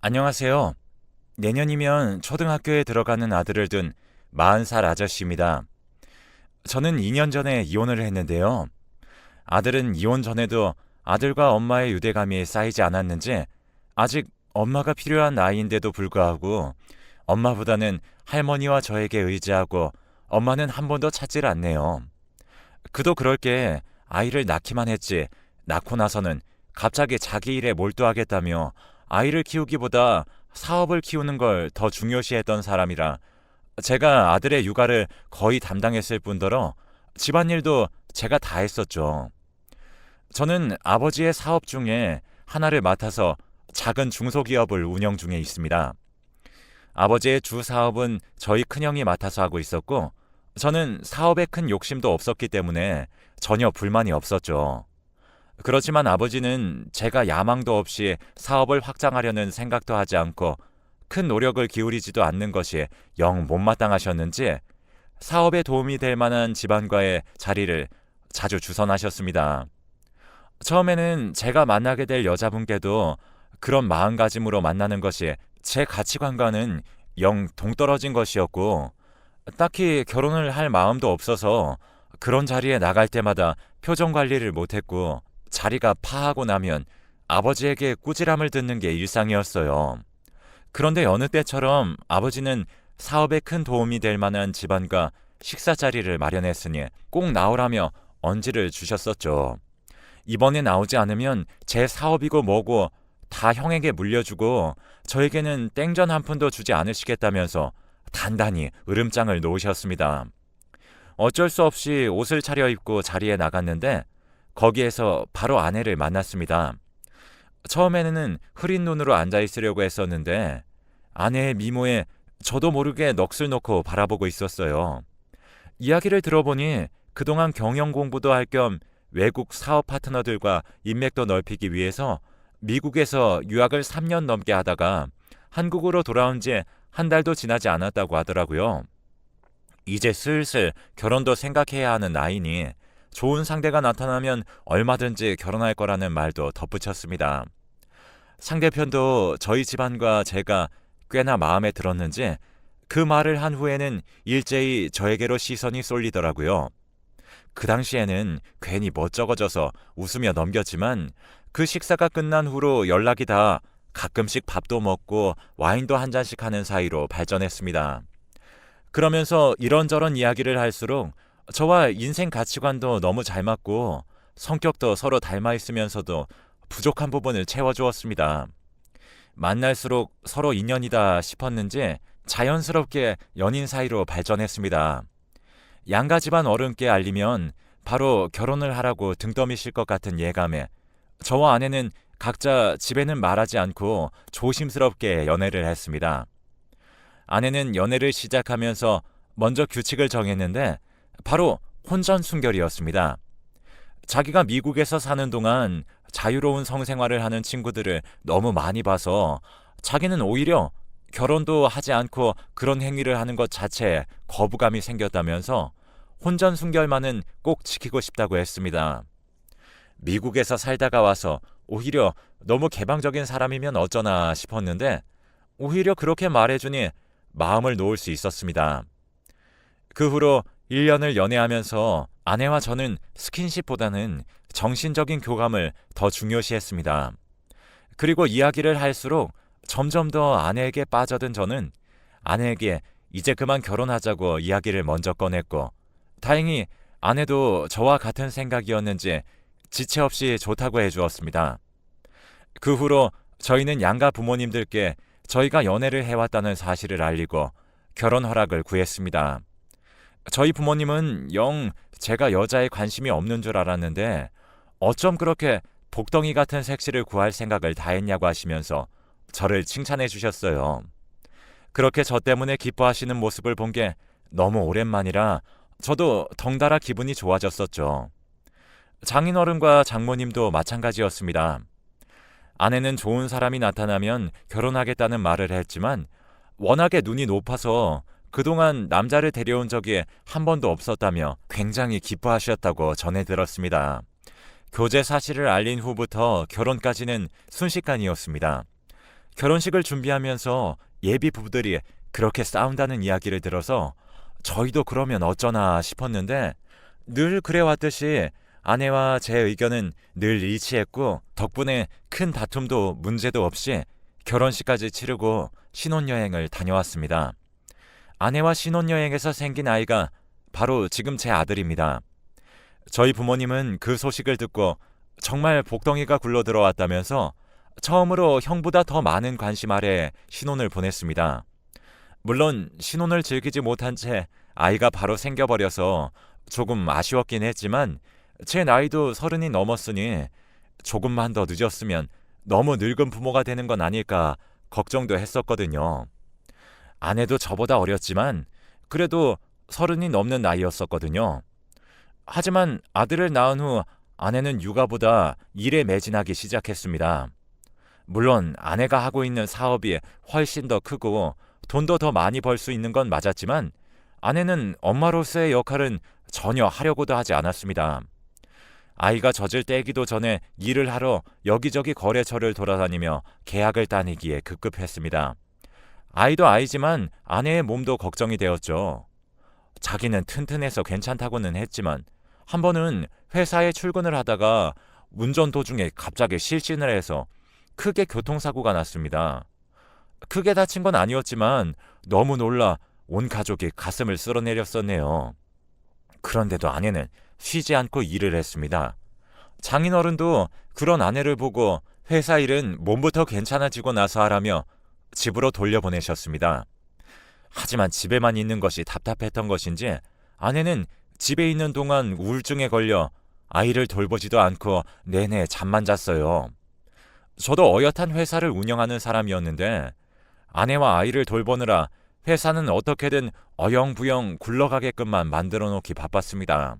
안녕하세요. 내년이면 초등학교에 들어가는 아들을 둔 40살 아저씨입니다. 저는 2년 전에 이혼을 했는데요. 아들은 이혼 전에도 아들과 엄마의 유대감이 쌓이지 않았는지 아직 엄마가 필요한 나이인데도 불구하고 엄마보다는 할머니와 저에게 의지하고 엄마는 한 번도 찾질 않네요. 그도 그럴 게 아이를 낳기만 했지 낳고 나서는 갑자기 자기 일에 몰두하겠다며 아이를 키우기보다 사업을 키우는 걸 더 중요시했던 사람이라 제가 아들의 육아를 거의 담당했을 뿐더러 집안일도 제가 다 했었죠. 저는 아버지의 사업 중에 하나를 맡아서 작은 중소기업을 운영 중에 있습니다. 아버지의 주 사업은 저희 큰형이 맡아서 하고 있었고 저는 사업에 큰 욕심도 없었기 때문에 전혀 불만이 없었죠. 그렇지만 아버지는 제가 야망도 없이 사업을 확장하려는 생각도 하지 않고 큰 노력을 기울이지도 않는 것이 영 못마땅하셨는지 사업에 도움이 될 만한 집안과의 자리를 자주 주선하셨습니다. 처음에는 제가 만나게 될 여자분께도 그런 마음가짐으로 만나는 것이 제 가치관과는 영 동떨어진 것이었고 딱히 결혼을 할 마음도 없어서 그런 자리에 나갈 때마다 표정 관리를 못했고 자리가 파하고 나면 아버지에게 꾸지람을 듣는 게 일상이었어요. 그런데 여느 때처럼 아버지는 사업에 큰 도움이 될 만한 집안과 식사 자리를 마련했으니 꼭 나오라며 언지를 주셨었죠. 이번에 나오지 않으면 제 사업이고 뭐고 다 형에게 물려주고 저에게는 땡전 한 푼도 주지 않으시겠다면서 단단히 으름장을 놓으셨습니다. 어쩔 수 없이 옷을 차려입고 자리에 나갔는데 거기에서 바로 아내를 만났습니다. 처음에는 흐린 눈으로 앉아 있으려고 했었는데 아내의 미모에 저도 모르게 넋을 놓고 바라보고 있었어요. 이야기를 들어보니 그동안 경영 공부도 할 겸 외국 사업 파트너들과 인맥도 넓히기 위해서 미국에서 유학을 3년 넘게 하다가 한국으로 돌아온 지 한 달도 지나지 않았다고 하더라고요. 이제 슬슬 결혼도 생각해야 하는 나이니 좋은 상대가 나타나면 얼마든지 결혼할 거라는 말도 덧붙였습니다. 상대편도 저희 집안과 제가 꽤나 마음에 들었는지 그 말을 한 후에는 일제히 저에게로 시선이 쏠리더라고요. 그 당시에는 괜히 멋쩍어져서 웃으며 넘겼지만 그 식사가 끝난 후로 연락이 다 가끔씩 밥도 먹고 와인도 한 잔씩 하는 사이로 발전했습니다. 그러면서 이런저런 이야기를 할수록 저와 인생 가치관도 너무 잘 맞고 성격도 서로 닮아 있으면서도 부족한 부분을 채워주었습니다. 만날수록 서로 인연이다 싶었는지 자연스럽게 연인 사이로 발전했습니다. 양가 집안 어른께 알리면 바로 결혼을 하라고 등 떠미실 것 같은 예감에 저와 아내는 각자 집에는 말하지 않고 조심스럽게 연애를 했습니다. 아내는 연애를 시작하면서 먼저 규칙을 정했는데 바로 혼전순결이었습니다. 자기가 미국에서 사는 동안 자유로운 성생활을 하는 친구들을 너무 많이 봐서 자기는 오히려 결혼도 하지 않고 그런 행위를 하는 것 자체에 거부감이 생겼다면서 혼전순결만은 꼭 지키고 싶다고 했습니다. 미국에서 살다가 와서 오히려 너무 개방적인 사람이면 어쩌나 싶었는데 오히려 그렇게 말해주니 마음을 놓을 수 있었습니다. 그 후로 1년을 연애하면서 아내와 저는 스킨십보다는 정신적인 교감을 더 중요시했습니다. 그리고 이야기를 할수록 점점 더 아내에게 빠져든 저는 아내에게 이제 그만 결혼하자고 이야기를 먼저 꺼냈고 다행히 아내도 저와 같은 생각이었는지 지체 없이 좋다고 해주었습니다. 그 후로 저희는 양가 부모님들께 저희가 연애를 해왔다는 사실을 알리고 결혼 허락을 구했습니다. 저희 부모님은 영 제가 여자에 관심이 없는 줄 알았는데 어쩜 그렇게 복덩이 같은 색시를 구할 생각을 다 했냐고 하시면서 저를 칭찬해 주셨어요. 그렇게 저 때문에 기뻐하시는 모습을 본 게 너무 오랜만이라 저도 덩달아 기분이 좋아졌었죠. 장인어른과 장모님도 마찬가지였습니다. 아내는 좋은 사람이 나타나면 결혼하겠다는 말을 했지만 워낙에 눈이 높아서 그동안 남자를 데려온 적이 한 번도 없었다며 굉장히 기뻐하셨다고 전해 들었습니다. 교제 사실을 알린 후부터 결혼까지는 순식간이었습니다. 결혼식을 준비하면서 예비 부부들이 그렇게 싸운다는 이야기를 들어서 저희도 그러면 어쩌나 싶었는데 늘 그래왔듯이 아내와 제 의견은 늘 일치했고 덕분에 큰 다툼도 문제도 없이 결혼식까지 치르고 신혼여행을 다녀왔습니다. 아내와 신혼여행에서 생긴 아이가 바로 지금 제 아들입니다. 저희 부모님은 그 소식을 듣고 정말 복덩이가 굴러 들어왔다면서 처음으로 형보다 더 많은 관심 아래 신혼을 보냈습니다. 물론 신혼을 즐기지 못한 채 아이가 바로 생겨버려서 조금 아쉬웠긴 했지만 제 나이도 30이 넘었으니 조금만 더 늦었으면 너무 늙은 부모가 되는 건 아닐까 걱정도 했었거든요. 아내도 저보다 어렸지만 그래도 30이 넘는 나이였었거든요. 하지만 아들을 낳은 후 아내는 육아보다 일에 매진하기 시작했습니다. 물론 아내가 하고 있는 사업이 훨씬 더 크고 돈도 더 많이 벌 수 있는 건 맞았지만 아내는 엄마로서의 역할은 전혀 하려고도 하지 않았습니다. 아이가 젖을 떼기도 전에 일을 하러 여기저기 거래처를 돌아다니며 계약을 따내기에 급급했습니다. 아이도 아이지만 아내의 몸도 걱정이 되었죠. 자기는 튼튼해서 괜찮다고는 했지만 한 번은 회사에 출근을 하다가 운전 도중에 갑자기 실신을 해서 크게 교통사고가 났습니다. 크게 다친 건 아니었지만 너무 놀라 온 가족이 가슴을 쓸어내렸었네요. 그런데도 아내는 쉬지 않고 일을 했습니다. 장인어른도 그런 아내를 보고 회사 일은 몸부터 괜찮아지고 나서 하라며 집으로 돌려보내셨습니다. 하지만 집에만 있는 것이 답답했던 것인지 아내는 집에 있는 동안 우울증에 걸려 아이를 돌보지도 않고 내내 잠만 잤어요. 저도 어엿한 회사를 운영하는 사람이었는데 아내와 아이를 돌보느라 회사는 어떻게든 어영부영 굴러가게끔만 만들어 놓기 바빴습니다.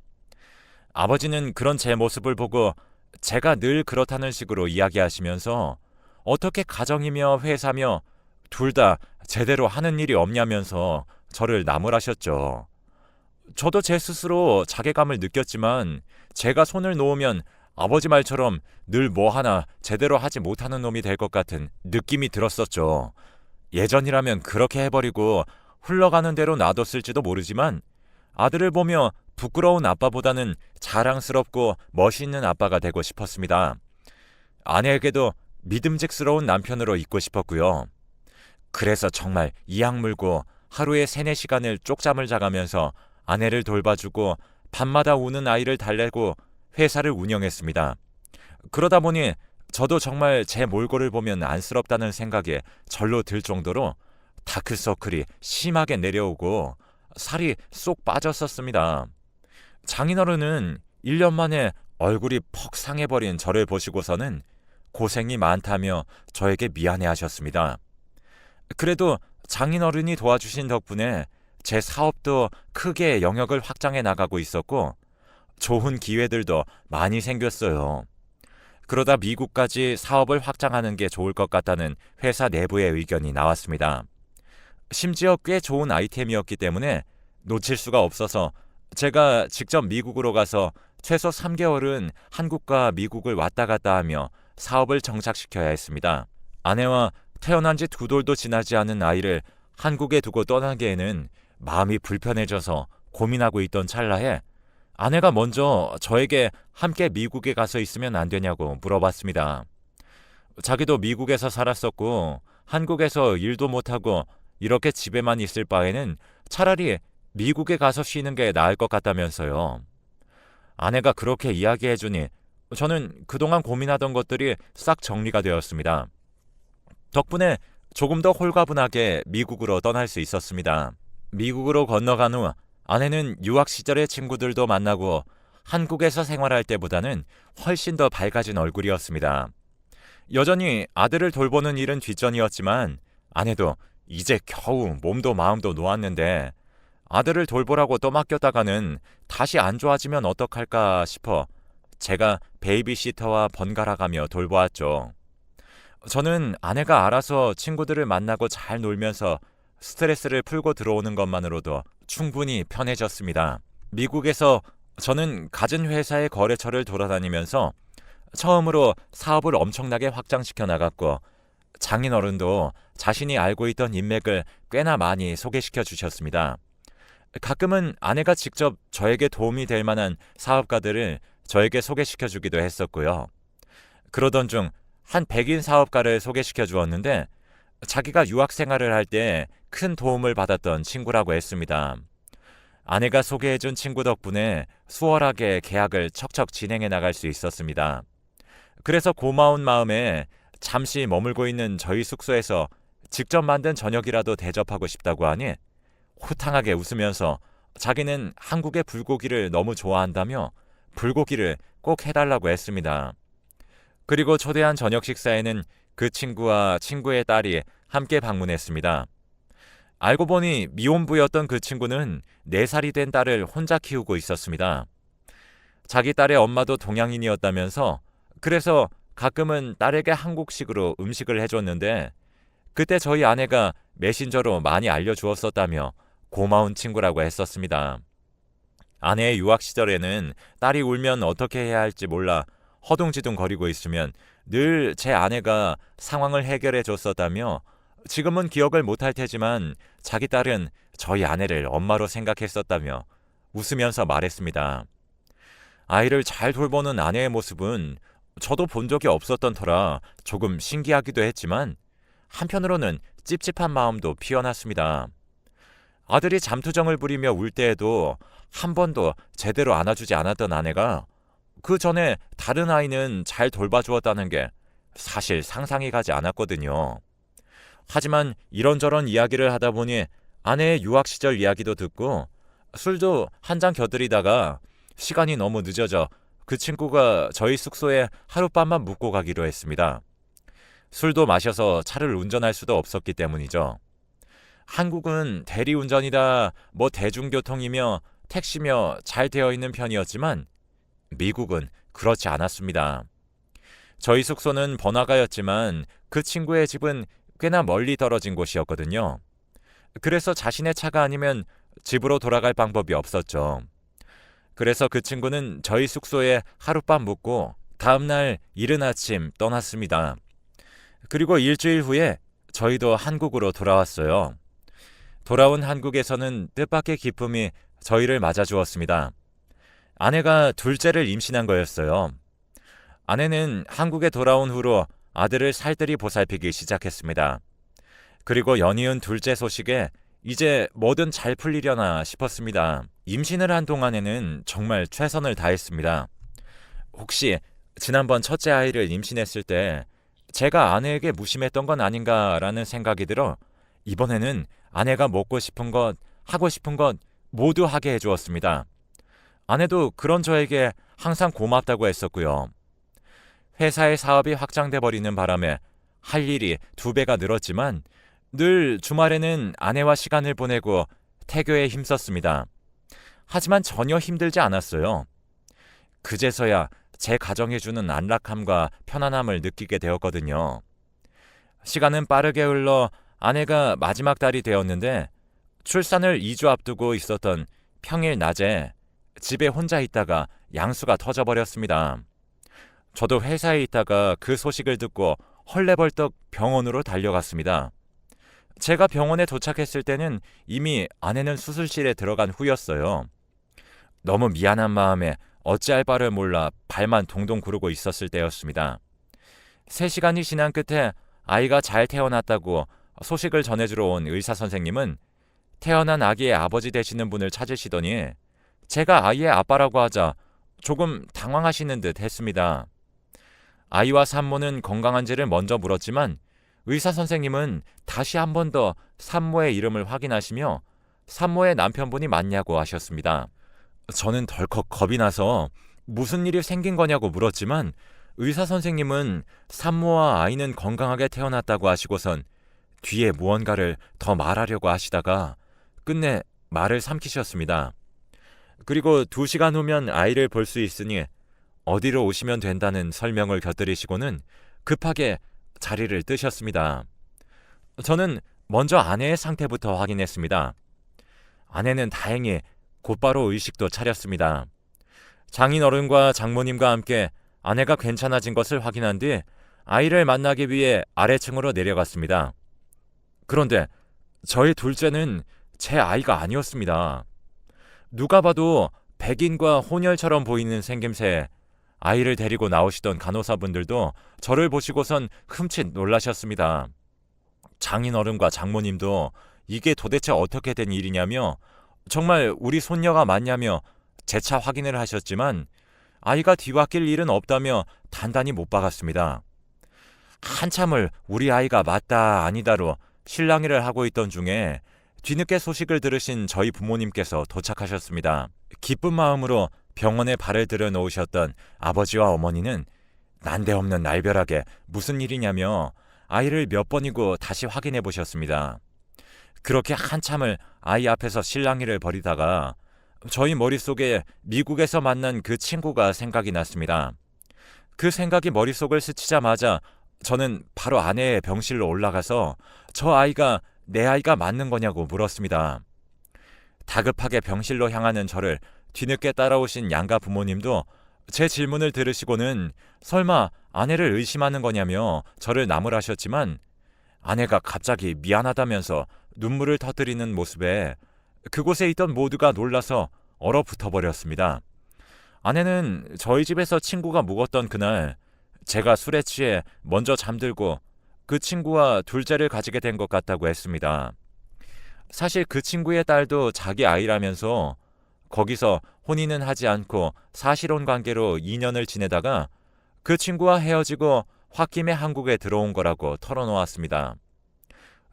아버지는 그런 제 모습을 보고 제가 늘 그렇다는 식으로 이야기하시면서 어떻게 가정이며 회사며 둘 다 제대로 하는 일이 없냐면서 저를 나무라셨죠. 저도 제 스스로 자괴감을 느꼈지만 제가 손을 놓으면 아버지 말처럼 늘 뭐 하나 제대로 하지 못하는 놈이 될 것 같은 느낌이 들었었죠. 예전이라면 그렇게 해버리고 흘러가는 대로 놔뒀을지도 모르지만 아들을 보며 부끄러운 아빠보다는 자랑스럽고 멋있는 아빠가 되고 싶었습니다. 아내에게도 믿음직스러운 남편으로 있고 싶었고요. 그래서 정말 이악 물고 하루에 3-4시간을 쪽잠을 자가면서 아내를 돌봐주고 밤마다 우는 아이를 달래고 회사를 운영했습니다. 그러다 보니 저도 정말 제 몰골을 보면 안쓰럽다는 생각에 절로 들 정도로 다크서클이 심하게 내려오고 살이 쏙 빠졌었습니다. 장인어른은 1년 만에 얼굴이 퍽 상해버린 저를 보시고서는 고생이 많다며 저에게 미안해하셨습니다. 그래도 장인어른이 도와주신 덕분에 제 사업도 크게 영역을 확장해 나가고 있었고 좋은 기회들도 많이 생겼어요. 그러다 미국까지 사업을 확장하는 게 좋을 것 같다는 회사 내부의 의견이 나왔습니다. 심지어 꽤 좋은 아이템이었기 때문에 놓칠 수가 없어서 제가 직접 미국으로 가서 최소 3개월은 한국과 미국을 왔다 갔다 하며 사업을 정착시켜야 했습니다. 아내와 태어난 지 2돌도 지나지 않은 아이를 한국에 두고 떠나기에는 마음이 불편해져서 고민하고 있던 찰나에 아내가 먼저 저에게 함께 미국에 가서 있으면 안 되냐고 물어봤습니다. 자기도 미국에서 살았었고 한국에서 일도 못하고 이렇게 집에만 있을 바에는 차라리 미국에 가서 쉬는 게 나을 것 같다면서요. 아내가 그렇게 이야기해주니 저는 그동안 고민하던 것들이 싹 정리가 되었습니다. 덕분에 조금 더 홀가분하게 미국으로 떠날 수 있었습니다. 미국으로 건너간 후 아내는 유학 시절의 친구들도 만나고 한국에서 생활할 때보다는 훨씬 더 밝아진 얼굴이었습니다. 여전히 아들을 돌보는 일은 뒷전이었지만 아내도 이제 겨우 몸도 마음도 놓았는데 아들을 돌보라고 떠맡겼다가는 다시 안 좋아지면 어떡할까 싶어 제가 베이비시터와 번갈아가며 돌보았죠. 저는 아내가 알아서 친구들을 만나고 잘 놀면서 스트레스를 풀고 들어오는 것만으로도 충분히 편해졌습니다. 미국에서 저는 갖은 회사의 거래처를 돌아다니면서 처음으로 사업을 엄청나게 확장시켜 나갔고 장인어른도 자신이 알고 있던 인맥을 꽤나 많이 소개시켜 주셨습니다. 가끔은 아내가 직접 저에게 도움이 될 만한 사업가들을 저에게 소개시켜 주기도 했었고요. 그러던 중 한 백인 사업가를 소개시켜 주었는데 자기가 유학 생활을 할 때 큰 도움을 받았던 친구라고 했습니다. 아내가 소개해 준 친구 덕분에 수월하게 계약을 척척 진행해 나갈 수 있었습니다. 그래서 고마운 마음에 잠시 머물고 있는 저희 숙소에서 직접 만든 저녁이라도 대접하고 싶다고 하니 호탕하게 웃으면서 자기는 한국의 불고기를 너무 좋아한다며 불고기를 꼭 해달라고 했습니다. 그리고 초대한 저녁 식사에는 그 친구와 친구의 딸이 함께 방문했습니다. 알고 보니 미혼부였던 그 친구는 4살이 된 딸을 혼자 키우고 있었습니다. 자기 딸의 엄마도 동양인이었다면서 그래서 가끔은 딸에게 한국식으로 음식을 해줬는데 그때 저희 아내가 메신저로 많이 알려주었었다며 고마운 친구라고 했었습니다. 아내의 유학 시절에는 딸이 울면 어떻게 해야 할지 몰라 허둥지둥 거리고 있으면 늘 제 아내가 상황을 해결해 줬었다며 지금은 기억을 못할 테지만 자기 딸은 저희 아내를 엄마로 생각했었다며 웃으면서 말했습니다. 아이를 잘 돌보는 아내의 모습은 저도 본 적이 없었던 터라 조금 신기하기도 했지만 한편으로는 찝찝한 마음도 피어났습니다. 아들이 잠투정을 부리며 울 때에도 한 번도 제대로 안아주지 않았던 아내가 그 전에 다른 아이는 잘 돌봐주었다는 게 사실 상상이 가지 않았거든요. 하지만 이런저런 이야기를 하다 보니 아내의 유학 시절 이야기도 듣고 술도 한 잔 곁들이다가 시간이 너무 늦어져 그 친구가 저희 숙소에 하룻밤만 묵고 가기로 했습니다. 술도 마셔서 차를 운전할 수도 없었기 때문이죠. 한국은 대리운전이다 뭐 대중교통이며 택시며 잘 되어 있는 편이었지만 미국은 그렇지 않았습니다. 저희 숙소는 번화가였지만 그 친구의 집은 꽤나 멀리 떨어진 곳이었거든요. 그래서 자신의 차가 아니면 집으로 돌아갈 방법이 없었죠. 그래서 그 친구는 저희 숙소에 하룻밤 묵고 다음날 이른 아침 떠났습니다. 그리고 일주일 후에 저희도 한국으로 돌아왔어요. 돌아온 한국에서는 뜻밖의 기쁨이 저희를 맞아주었습니다. 아내가 둘째를 임신한 거였어요. 아내는 한국에 돌아온 후로 아들을 살뜰히 보살피기 시작했습니다. 그리고 연이은 둘째 소식에 이제 뭐든 잘 풀리려나 싶었습니다. 임신을 한 동안에는 정말 최선을 다했습니다. 혹시 지난번 첫째 아이를 임신했을 때 제가 아내에게 무심했던 건 아닌가라는 생각이 들어 이번에는 아내가 먹고 싶은 것, 하고 싶은 것 모두 하게 해주었습니다. 아내도 그런 저에게 항상 고맙다고 했었고요. 회사의 사업이 확장돼 버리는 바람에 할 일이 2배가 늘었지만 늘 주말에는 아내와 시간을 보내고 태교에 힘썼습니다. 하지만 전혀 힘들지 않았어요. 그제서야 제 가정에 주는 안락함과 편안함을 느끼게 되었거든요. 시간은 빠르게 흘러 아내가 마지막 달이 되었는데 출산을 2주 앞두고 있었던 평일 낮에 집에 혼자 있다가 양수가 터져버렸습니다. 저도 회사에 있다가 그 소식을 듣고 헐레벌떡 병원으로 달려갔습니다. 제가 병원에 도착했을 때는 이미 아내는 수술실에 들어간 후였어요. 너무 미안한 마음에 어찌할 바를 몰라 발만 동동 구르고 있었을 때였습니다. 3시간이 지난 끝에 아이가 잘 태어났다고 소식을 전해주러 온 의사 선생님은 태어난 아기의 아버지 되시는 분을 찾으시더니 제가 아이의 아빠라고 하자 조금 당황하시는 듯 했습니다. 아이와 산모는 건강한지를 먼저 물었지만 의사 선생님은 다시 한 번 더 산모의 이름을 확인하시며 산모의 남편분이 맞냐고 하셨습니다. 저는 덜컥 겁이 나서 무슨 일이 생긴 거냐고 물었지만 의사 선생님은 산모와 아이는 건강하게 태어났다고 하시고선 뒤에 무언가를 더 말하려고 하시다가 끝내 말을 삼키셨습니다. 그리고 2시간 후면 아이를 볼 수 있으니 어디로 오시면 된다는 설명을 곁들이시고는 급하게 자리를 뜨셨습니다. 저는 먼저 아내의 상태부터 확인했습니다. 아내는 다행히 곧바로 의식도 차렸습니다. 장인어른과 장모님과 함께 아내가 괜찮아진 것을 확인한 뒤 아이를 만나기 위해 아래층으로 내려갔습니다. 그런데 저의 둘째는 제 아이가 아니었습니다. 누가 봐도 백인과 혼혈처럼 보이는 생김새 아이를 데리고 나오시던 간호사분들도 저를 보시고선 흠칫 놀라셨습니다. 장인어른과 장모님도 이게 도대체 어떻게 된 일이냐며 정말 우리 손녀가 맞냐며 재차 확인을 하셨지만 아이가 뒤바뀔 일은 없다며 단단히 못 박았습니다. 한참을 우리 아이가 맞다 아니다로 실랑이를 하고 있던 중에 뒤늦게 소식을 들으신 저희 부모님께서 도착하셨습니다. 기쁜 마음으로 병원에 발을 들여놓으셨던 아버지와 어머니는 난데없는 날벼락에 무슨 일이냐며 아이를 몇 번이고 다시 확인해 보셨습니다. 그렇게 한참을 아이 앞에서 실랑이를 벌이다가 저희 머릿속에 미국에서 만난 그 친구가 생각이 났습니다. 그 생각이 머릿속을 스치자마자 저는 바로 아내의 병실로 올라가서 저 아이가 내 아이가 맞는 거냐고 물었습니다. 다급하게 병실로 향하는 저를 뒤늦게 따라오신 양가 부모님도 제 질문을 들으시고는 설마 아내를 의심하는 거냐며 저를 나무라셨지만 아내가 갑자기 미안하다면서 눈물을 터뜨리는 모습에 그곳에 있던 모두가 놀라서 얼어붙어 버렸습니다. 아내는 저희 집에서 친구가 묵었던 그날 제가 술에 취해 먼저 잠들고 그 친구와 둘째를 가지게 된 것 같다고 했습니다. 사실 그 친구의 딸도 자기 아이라면서 거기서 혼인은 하지 않고 사실혼 관계로 2년을 지내다가 그 친구와 헤어지고 홧김에 한국에 들어온 거라고 털어놓았습니다.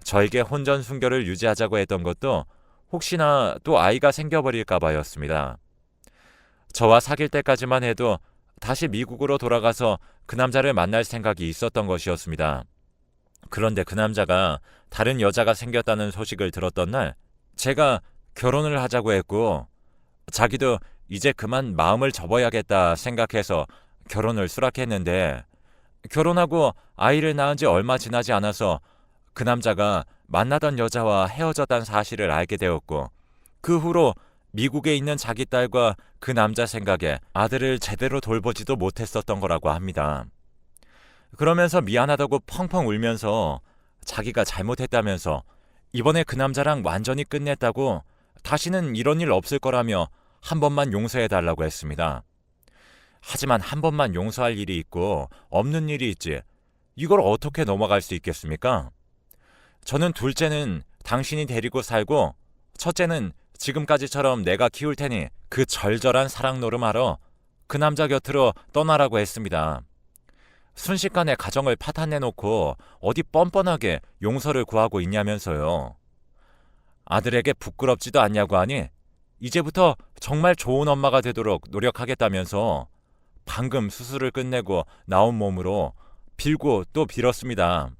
저에게 혼전 순결을 유지하자고 했던 것도 혹시나 또 아이가 생겨버릴까 봐였습니다. 저와 사귈 때까지만 해도 다시 미국으로 돌아가서 그 남자를 만날 생각이 있었던 것이었습니다. 그런데 그 남자가 다른 여자가 생겼다는 소식을 들었던 날 제가 결혼을 하자고 했고 자기도 이제 그만 마음을 접어야겠다 생각해서 결혼을 수락했는데 결혼하고 아이를 낳은 지 얼마 지나지 않아서 그 남자가 만나던 여자와 헤어졌다는 사실을 알게 되었고 그 후로 미국에 있는 자기 딸과 그 남자 생각에 아들을 제대로 돌보지도 못했었던 거라고 합니다. 그러면서 미안하다고 펑펑 울면서 자기가 잘못했다면서 이번에 그 남자랑 완전히 끝냈다고 다시는 이런 일 없을 거라며 한 번만 용서해달라고 했습니다. 하지만 한 번만 용서할 일이 있고 없는 일이 있지 이걸 어떻게 넘어갈 수 있겠습니까? 저는 둘째는 당신이 데리고 살고 첫째는 지금까지처럼 내가 키울 테니 그 절절한 사랑 노름하러 그 남자 곁으로 떠나라고 했습니다. 순식간에 가정을 파탄내놓고 어디 뻔뻔하게 용서를 구하고 있냐면서요. 아들에게 부끄럽지도 않냐고 하니 이제부터 정말 좋은 엄마가 되도록 노력하겠다면서 방금 수술을 끝내고 나온 몸으로 빌고 또 빌었습니다.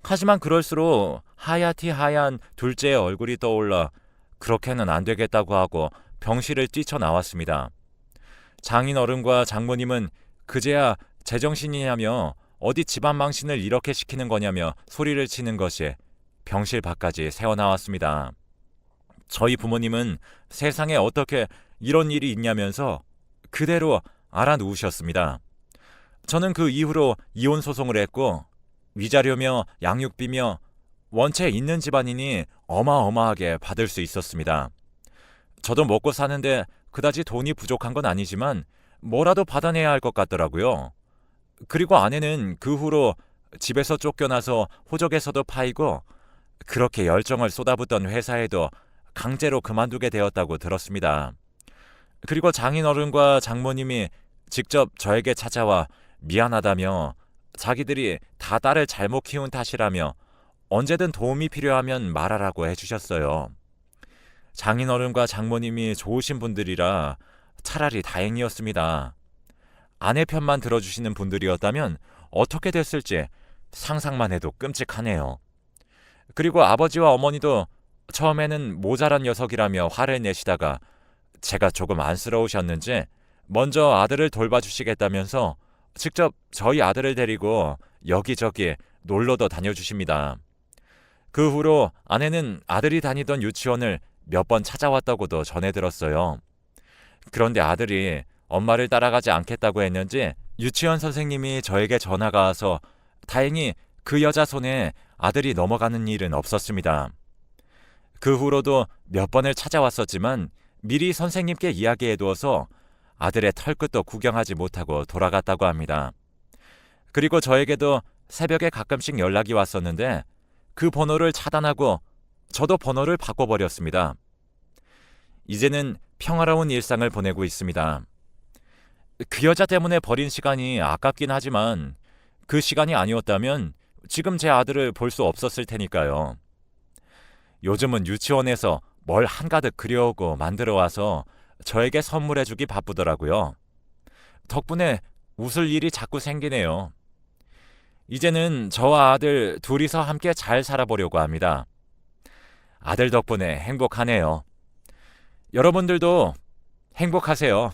하지만 그럴수록 하얗디 하얀 둘째의 얼굴이 떠올라 그렇게는 안 되겠다고 하고 병실을 뛰쳐나왔습니다. 장인어른과 장모님은 그제야 제정신이냐며 어디 집안 망신을 이렇게 시키는 거냐며 소리를 치는 것이 병실 밖까지 새어나왔습니다. 저희 부모님은 세상에 어떻게 이런 일이 있냐면서 그대로 알아누우셨습니다. 저는 그 이후로 이혼 소송을 했고 위자료며 양육비며 원체 있는 집안이니 어마어마하게 받을 수 있었습니다. 저도 먹고 사는데 그다지 돈이 부족한 건 아니지만 뭐라도 받아내야 할 것 같더라고요. 그리고 아내는 그 후로 집에서 쫓겨나서 호적에서도 파이고 그렇게 열정을 쏟아붓던 회사에도 강제로 그만두게 되었다고 들었습니다. 그리고 장인어른과 장모님이 직접 저에게 찾아와 미안하다며 자기들이 다 딸을 잘못 키운 탓이라며 언제든 도움이 필요하면 말하라고 해주셨어요. 장인어른과 장모님이 좋으신 분들이라 차라리 다행이었습니다. 아내 편만 들어주시는 분들이었다면 어떻게 됐을지 상상만 해도 끔찍하네요. 그리고 아버지와 어머니도 처음에는 모자란 녀석이라며 화를 내시다가 제가 조금 안쓰러우셨는지 먼저 아들을 돌봐주시겠다면서 직접 저희 아들을 데리고 여기저기 놀러도 다녀주십니다. 그 후로 아내는 아들이 다니던 유치원을 몇 번 찾아왔다고도 전해 들었어요. 그런데 아들이 엄마를 따라가지 않겠다고 했는지 유치원 선생님이 저에게 전화가 와서 다행히 그 여자 손에 아들이 넘어가는 일은 없었습니다. 그 후로도 몇 번을 찾아왔었지만 미리 선생님께 이야기해두어서 아들의 털끝도 구경하지 못하고 돌아갔다고 합니다. 그리고 저에게도 새벽에 가끔씩 연락이 왔었는데 그 번호를 차단하고 저도 번호를 바꿔버렸습니다. 이제는 평화로운 일상을 보내고 있습니다. 그 여자 때문에 버린 시간이 아깝긴 하지만 그 시간이 아니었다면 지금 제 아들을 볼 수 없었을 테니까요. 요즘은 유치원에서 뭘 한가득 그려오고 만들어 와서 저에게 선물해주기 바쁘더라고요. 덕분에 웃을 일이 자꾸 생기네요. 이제는 저와 아들 둘이서 함께 잘 살아보려고 합니다. 아들 덕분에 행복하네요. 여러분들도 행복하세요.